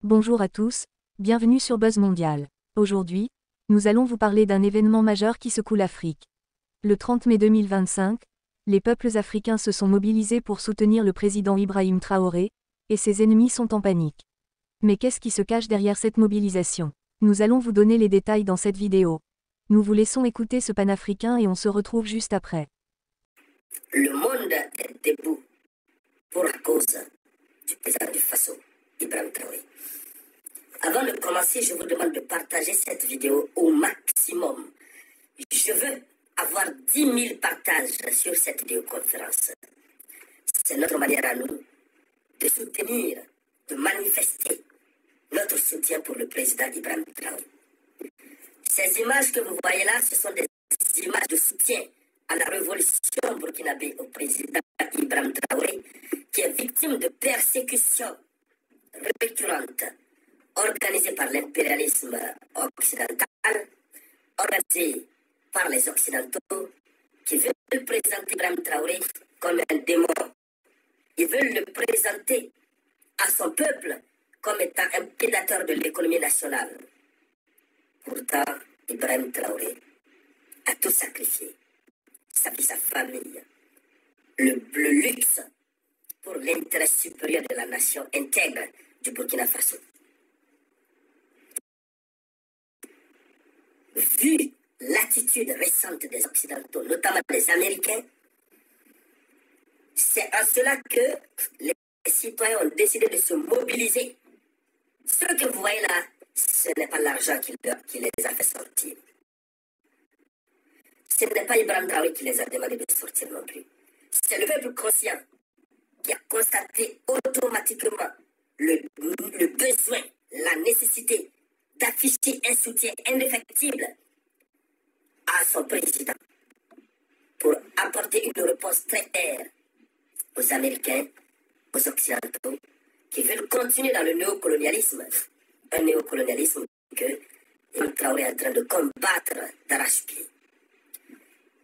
Bonjour à tous, bienvenue sur Buzz Mondial. Aujourd'hui, nous allons vous parler d'un événement majeur qui secoue l'Afrique. Le 30 mai 2025, les peuples africains se sont mobilisés pour soutenir le président Ibrahim Traoré, et ses ennemis sont en panique. Mais qu'est-ce qui se cache derrière cette mobilisation? Nous allons vous donner les détails dans cette vidéo. Nous vous laissons écouter ce panafricain et on se retrouve juste après. Le monde est debout pour la cause du président du Faso, Ibrahim Traoré. Avant de commencer, je vous demande de partager cette vidéo au maximum. Je veux avoir 10 000 partages sur cette vidéoconférence. C'est notre manière à nous de soutenir, de manifester notre soutien pour le président Ibrahim Traoré. Ces images que vous voyez là, ce sont des images de soutien à la révolution burkinabé au président Ibrahim Traoré, qui est victime de persécutions récurrentes organisées par l'impérialisme occidental, organisées par les Occidentaux, qui veulent présenter Ibrahim Traoré comme un démon. Ils veulent le présenter à son peuple comme étant un prédateur de l'économie nationale. Pourtant, Ibrahim Traoré a tout sacrifié, sa vie, sa famille, le luxe pour l'intérêt supérieur de la nation intègre du Burkina Faso. Vu l'attitude récente des Occidentaux, notamment des Américains, c'est en cela que les citoyens ont décidé de se mobiliser. Ce que vous voyez là, ce n'est pas l'argent qui les a fait sortir. Ce n'est pas Ibrahim Traoré qui les a demandé de sortir non plus. C'est le peuple conscient qui a constaté automatiquement le besoin, la nécessité d'afficher un soutien indéfectible à son président pour apporter une réponse très claire aux Américains, aux Occidentaux, qui veulent continuer dans le néocolonialisme. Un néocolonialisme que Ibrahim Traoré est en train de combattre d'arrache-pied.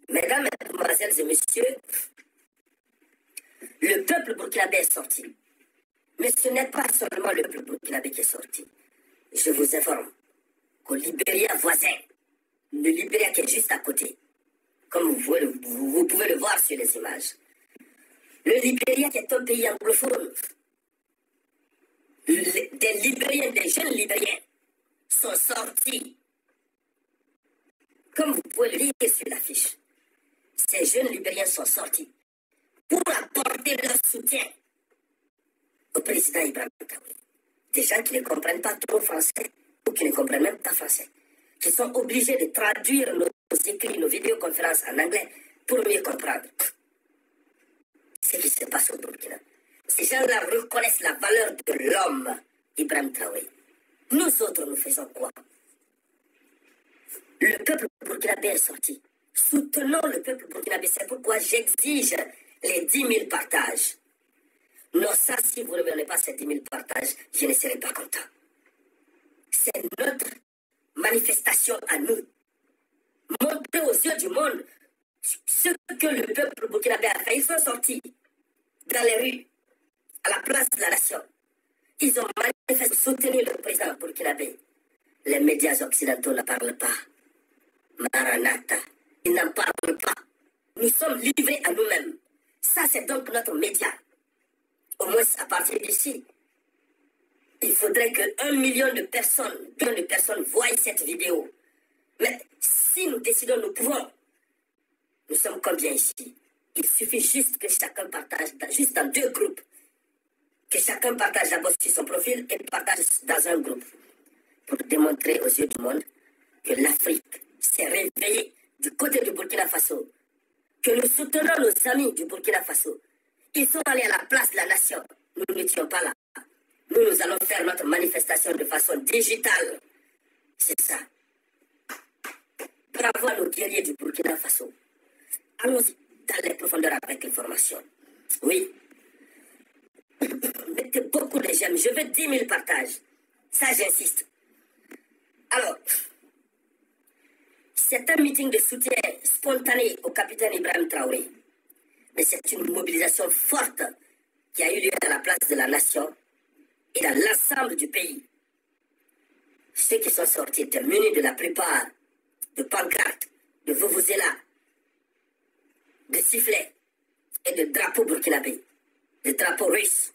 Mesdames, Mesdemoiselles et Messieurs, le peuple burkinabé est sorti. Mais ce n'est pas seulement le peuple burkinabé qui est sorti. Je vous informe qu'au Libéria voisin, le Libéria qui est juste à côté, comme vous pouvez le voir sur les images, le Libéria qui est un pays anglophone, des Libériens, des jeunes Libériens sont sortis. Comme vous pouvez le lire sur l'affiche, ces jeunes Libériens sont sortis pour apporter leur soutien au président Ibrahim Traoré. Des gens qui ne comprennent pas trop français ou qui ne comprennent même pas français, qui sont obligés de traduire nos écrits, nos vidéoconférences en anglais pour mieux comprendre ce qui se passe au Burkina. Ces gens-là reconnaissent la valeur de l'homme, Ibrahim Traoré. Nous autres, nous faisons quoi? Le peuple burkinabé est sorti. Soutenons le peuple burkinabé. C'est pourquoi j'exige les 10 000 partages. Non, ça, si vous ne me donnez pas ces 10 000 partages, je ne serai pas content. C'est notre manifestation à nous. Montrer aux yeux du monde ce que le peuple burkinabé a fait. Ils sont sortis dans les rues, à la place de la nation. Ils ont manifesté soutenir le président burkinabé. Les médias occidentaux ne parlent pas. Maranatha, ils n'en parlent pas. Nous sommes livrés à nous-mêmes. Ça, c'est donc notre média. Au moins, à partir d'ici, il faudrait que 1 million de personnes voient cette vidéo. Mais si nous décidons, nous pouvons. Nous sommes combien ici? Il suffit juste que chacun partage, juste dans 2 groupes. Que chacun partage d'abord sur son profil et partage dans un groupe. Pour démontrer aux yeux du monde que l'Afrique s'est réveillée du côté du Burkina Faso. Que nous soutenons nos amis du Burkina Faso. Ils sont allés à la place de la nation. Nous n'étions pas là. Nous allons faire notre manifestation de façon digitale. C'est ça. Bravo à nos guerriers du Burkina Faso. Allons-y dans les profondeurs avec l'information. Oui. Mettez beaucoup de j'aime. Je veux 10 000 partages. Ça, j'insiste. Alors, c'est un meeting de soutien spontané au capitaine Ibrahim Traoré. Mais c'est une mobilisation forte qui a eu lieu à la place de la nation et dans l'ensemble du pays. Ceux qui sont sortis étaient munis de la plupart de pancartes, de vuvuzelas, de sifflets et de drapeaux burkinabés, de drapeaux russes.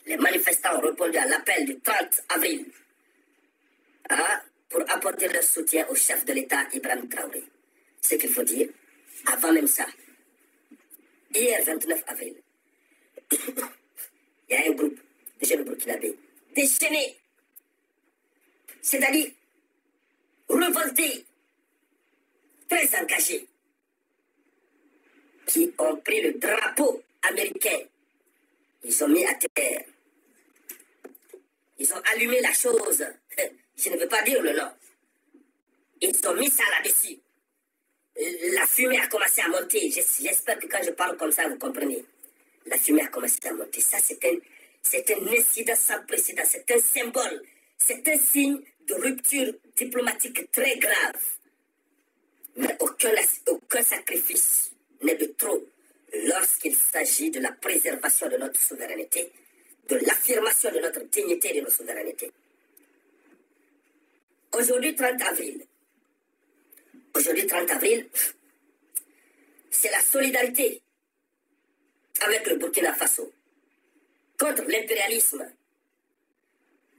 Les manifestants ont répondu à l'appel du 30 avril pour apporter leur soutien au chef de l'État, Ibrahim Traoré. Ce qu'il faut dire, avant même ça, hier 29 avril, il y a un groupe de jeunes burkinabés déchaînés, c'est-à-dire révoltés, très engagés, qui ont pris le drapeau américain. Ils ont mis à terre. Ils ont allumé la chose. Je ne veux pas dire le nom. Ils ont mis ça là-dessus. La fumée a commencé à monter. J'espère que quand je parle comme ça, vous comprenez. La fumée a commencé à monter. Ça, c'est un incident sans précédent. C'est un symbole. C'est un signe de rupture diplomatique très grave. Mais aucun sacrifice n'est de trop lorsqu'il s'agit de la préservation de notre souveraineté, de l'affirmation de notre dignité et de notre souveraineté. Aujourd'hui, 30 avril, c'est la solidarité avec le Burkina Faso contre l'impérialisme.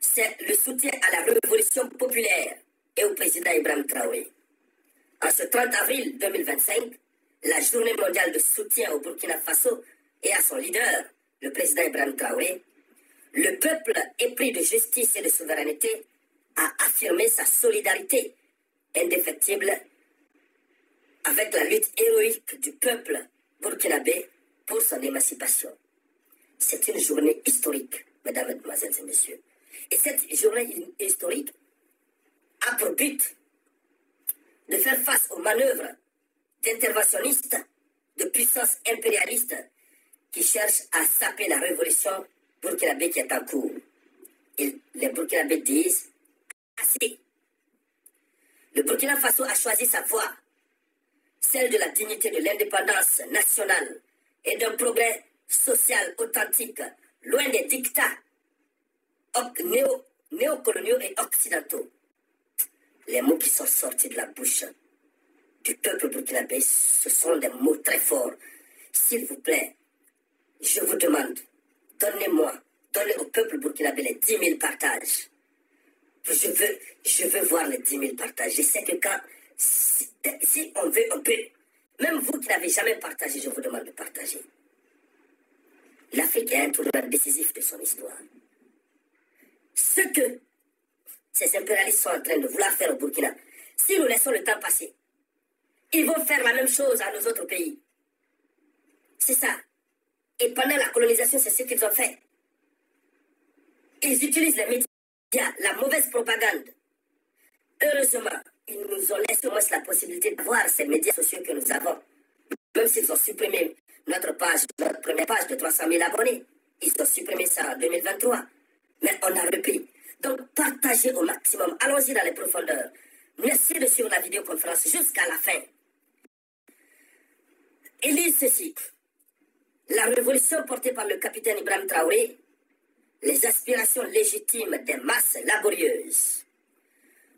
C'est le soutien à la révolution populaire et au président Ibrahim Traoré. En ce 30 avril 2025, la journée mondiale de soutien au Burkina Faso et à son leader, le président Ibrahim Traoré, le peuple épris de justice et de souveraineté a affirmé sa solidarité indéfectible avec la lutte héroïque du peuple burkinabé pour son émancipation. C'est une journée historique, mesdames, mesdemoiselles et messieurs. Et cette journée historique a pour but de faire face aux manœuvres d'interventionnistes, de puissances impérialistes qui cherchent à saper la révolution burkinabé qui est en cours. Et les Burkinabés disent assez. Le Burkina Faso a choisi sa voie, celle de la dignité de l'indépendance nationale et d'un progrès social authentique, loin des dictats néocoloniaux et occidentaux. Les mots qui sont sortis de la bouche du peuple burkinabé, ce sont des mots très forts. S'il vous plaît, je vous demande, donnez au peuple burkinabé les 10 000 partages. Je veux voir les 10 000 partages. Je sais que si on veut, on peut. Même vous qui n'avez jamais partagé, je vous demande de partager. L'Afrique est un tournant décisif de son histoire. Ce que ces impérialistes sont en train de vouloir faire au Burkina, si nous laissons le temps passer, ils vont faire la même chose à nos autres pays. C'est ça. Et pendant la colonisation, c'est ce qu'ils ont fait. Ils utilisent les médias, la mauvaise propagande. Heureusement, ils nous ont laissé au moins la possibilité de voir ces médias sociaux que nous avons. Même s'ils ont supprimé notre première page de 300 000 abonnés. Ils ont supprimé ça en 2023. Mais on a repris. Donc, partagez au maximum. Allons-y dans les profondeurs. Merci de suivre la vidéoconférence jusqu'à la fin. Ils disent ceci. La révolution portée par le capitaine Ibrahim Traoré, les aspirations légitimes des masses laborieuses,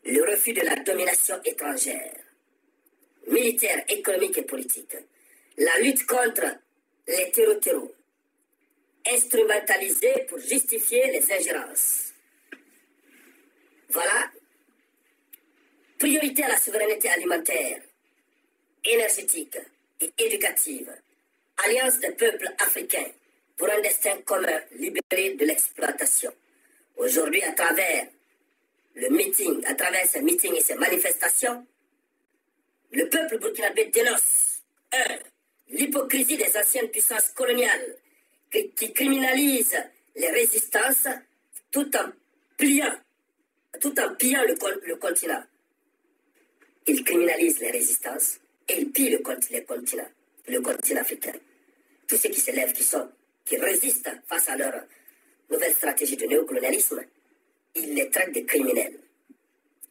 le refus de la domination étrangère, militaire, économique et politique, la lutte contre les terreaux, instrumentalisée pour justifier les ingérences. Voilà. Priorité à la souveraineté alimentaire, énergétique et éducative. Alliance des peuples africains pour un destin commun libéré de l'exploitation. Aujourd'hui, à travers ces meetings et ces manifestations, le peuple burkinabé dénonce 1. L'hypocrisie des anciennes puissances coloniales qui criminalisent les résistances tout en pillant le continent. Ils criminalisent les résistances et ils pillent le continent africain. Tous ceux qui se lèvent, qui résistent face à leur nouvelle stratégie de néocolonialisme, ils les traitent de criminels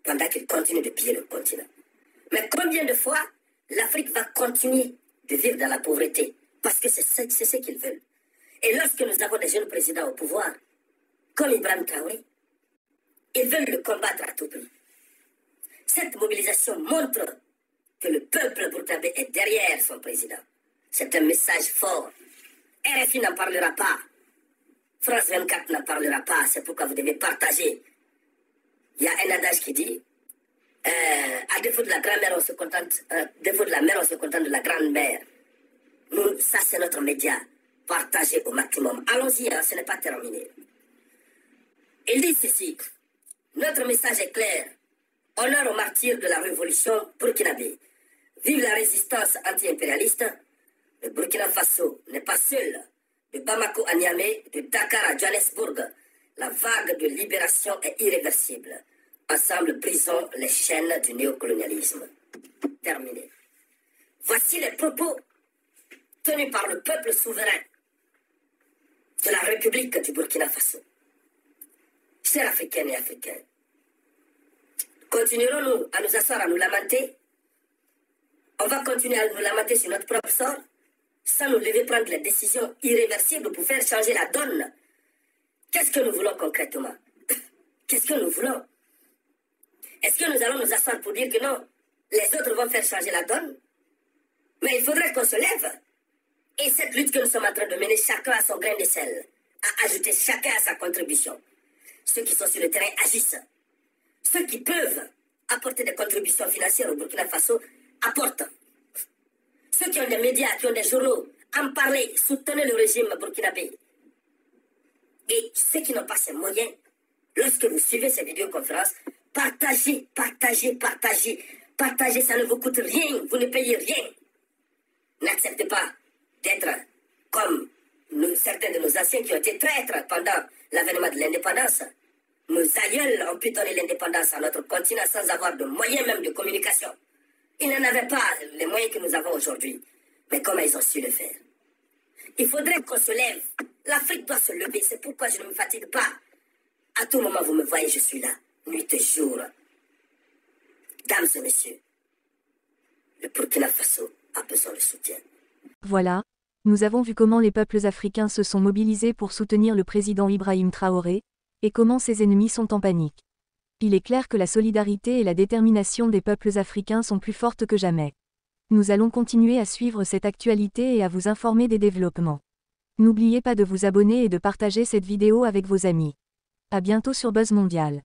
pendant qu'ils continuent de piller le continent. Mais combien de fois l'Afrique va continuer de vivre dans la pauvreté? Parce que c'est ce qu'ils veulent. Et lorsque nous avons des jeunes présidents au pouvoir, comme Ibrahim Traoré, ils veulent le combattre à tout prix. Cette mobilisation montre que le peuple burkinabé est derrière son président. C'est un message fort. RFI n'en parlera pas. France 24 n'en parlera pas. C'est pourquoi vous devez partager. Il y a un adage qui dit, à défaut de la grand-mère, on se contente, défaut de la mère, on se contente de la grand-mère. Nous, ça c'est notre média. Partagez au maximum. Allons-y, hein, ce n'est pas terminé. Il dit ceci, notre message est clair. Honneur aux martyrs de la révolution burkinabé. Vive la résistance anti-impérialiste. Le Burkina Faso n'est pas seul. De Bamako à Niamey, de Dakar à Johannesburg, la vague de libération est irréversible. Ensemble, brisons les chaînes du néocolonialisme. Terminé. Voici les propos tenus par le peuple souverain de la République du Burkina Faso. Chers Africaines et Africains, continuerons-nous à nous asseoir, à nous lamenter? On va continuer à nous lamenter sur notre propre sort, sans nous lever prendre les décisions irréversibles pour faire changer la donne. Qu'est-ce que nous voulons concrètement? Qu'est-ce que nous voulons? Est-ce que nous allons nous asseoir pour dire que non, les autres vont faire changer la donne? Mais il faudrait qu'on se lève. Et cette lutte que nous sommes en train de mener, chacun à son grain de sel, à ajouter chacun à sa contribution. Ceux qui sont sur le terrain agissent. Ceux qui peuvent apporter des contributions financières au Burkina Faso apportent. Ceux qui ont des médias, qui ont des journaux, en parlez, soutenez le régime burkinabé. Et ceux qui n'ont pas ces moyens, lorsque vous suivez ces vidéoconférences, partagez, partagez, partagez. Partagez, ça ne vous coûte rien, vous ne payez rien. N'acceptez pas d'être comme certains de nos anciens qui ont été traîtres pendant l'avènement de l'indépendance. Nos aïeuls ont pu donner l'indépendance à notre continent sans avoir de moyens même de communication. Ils n'en avaient pas les moyens que nous avons aujourd'hui. Mais comment ils ont su le faire? Il faudrait qu'on se lève. L'Afrique doit se lever. C'est pourquoi je ne me fatigue pas. À tout moment, vous me voyez, je suis là. Nuit et jour. Dames et messieurs, le Burkina Faso a besoin de soutien. Voilà, nous avons vu comment les peuples africains se sont mobilisés pour soutenir le président Ibrahim Traoré, et comment ses ennemis sont en panique. Il est clair que la solidarité et la détermination des peuples africains sont plus fortes que jamais. Nous allons continuer à suivre cette actualité et à vous informer des développements. N'oubliez pas de vous abonner et de partager cette vidéo avec vos amis. À bientôt sur Buzz Mondial.